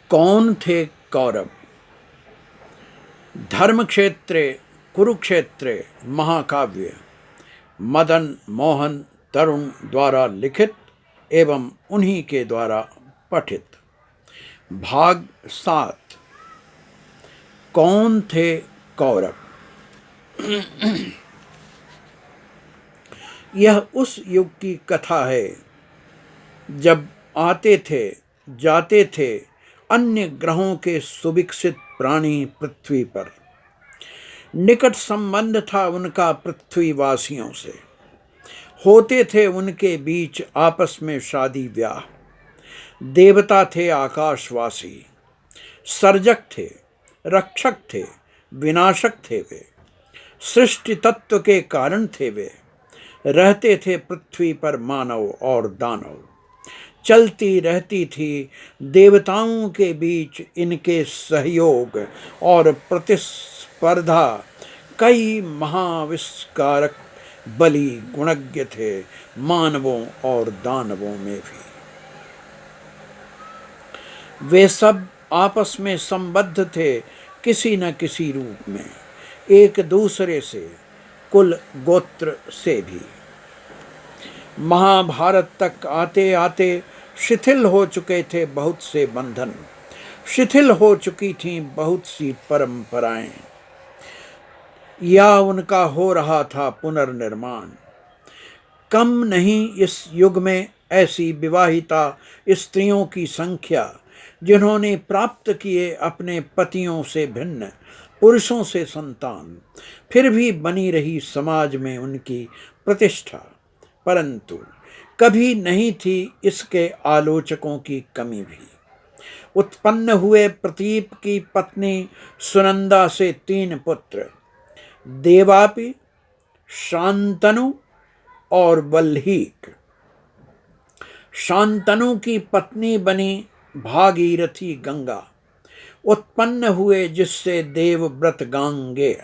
कौन थे कौरव? धर्मक्षेत्रे कुरुक्षेत्रे महाकाव्य मदन मोहन तरुण द्वारा लिखित एवं उन्हीं के द्वारा पठित। भाग 7। कौन थे कौरव? यह उस युग की कथा है जब आते थे जाते थे अन्य ग्रहों के सुविकसित प्राणी पृथ्वी पर। निकट संबंध था उनका पृथ्वीवासियों से। होते थे उनके बीच आपस में शादी ब्याह। देवता थे आकाशवासी, सर्जक थे, रक्षक थे, विनाशक थे वे। सृष्टि तत्व के कारण थे वे। रहते थे पृथ्वी पर मानव और दानव। चलती रहती थी देवताओं के बीच इनके सहयोग और प्रतिस्पर्धा। कई महाविस्कारक बलि गुणज्ञ थे मानवों और दानवों में भी। वे सब आपस में संबद्ध थे किसी न किसी रूप में, एक दूसरे से, कुल गोत्र से भी। महाभारत तक आते आते शिथिल हो चुके थे बहुत से बंधन। शिथिल हो चुकी थीं बहुत सी परंपराएं, या उनका हो रहा था पुनर्निर्माण। कम नहीं इस युग में ऐसी विवाहिता स्त्रियों की संख्या जिन्होंने प्राप्त किए अपने पतियों से भिन्न पुरुषों से संतान, फिर भी बनी रही समाज में उनकी प्रतिष्ठा। परंतु कभी नहीं थी इसके आलोचकों की कमी भी। उत्पन्न हुए प्रतीप की पत्नी सुनंदा से 3 पुत्र, देवापि, शांतनु और वल्हीक। शांतनु की पत्नी बनी भागीरथी गंगा। उत्पन्न हुए जिससे देवव्रत गांगेय,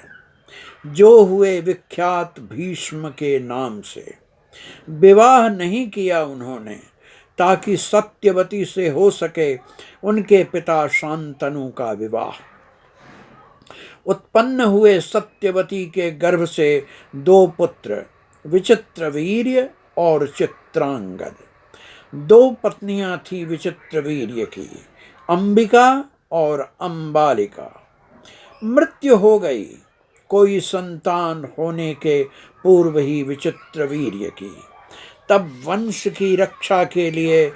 जो हुए विख्यात भीष्म के नाम से। विवाह नहीं किया उन्होंने ताकि सत्यवती से हो सके उनके पिता शांतनु का विवाह। उत्पन्न हुए सत्यवती के गर्भ से 2 पुत्र, विचित्रवीर्य और चित्रांगद। 2 पत्नियां थी विचित्रवीर्य की, अंबिका और अंबालिका। मृत्यु हो गई कोई संतान होने के पूर्व ही विचित्रवीर्य की। तब वंश की रक्षा के लिए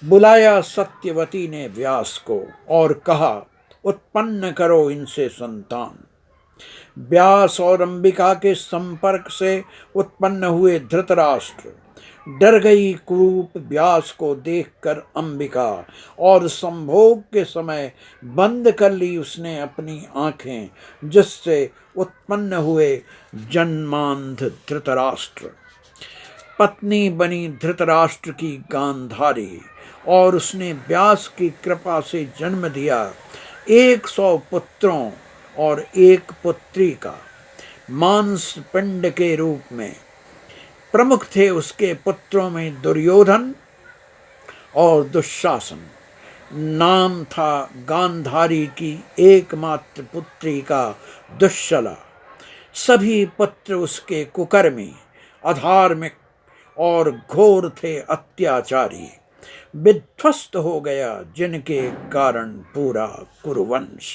बुलाया सत्यवती ने व्यास को और कहा, उत्पन्न करो इनसे संतान। व्यास और अंबिका के संपर्क से उत्पन्न हुए धृतराष्ट्र। डर गई कुरूप व्यास को देखकर अंबिका, और संभोग के समय बंद कर ली उसने अपनी आंखें, जिससे उत्पन्न हुए जन्मांध धृतराष्ट्र। पत्नी बनी धृतराष्ट्र की गांधारी, और उसने व्यास की कृपा से जन्म दिया 100 पुत्रों और 1 पुत्री का, मांस पिंड के रूप में। प्रमुख थे उसके पुत्रों में दुर्योधन और दुशासन। नाम था गांधारी की एकमात्र पुत्री का दुश्शला। सभी पुत्र उसके कुकर्मी, अधार्मिक और घोर थे अत्याचारी। विध्वस्त हो गया जिनके कारण पूरा कुरुवंश।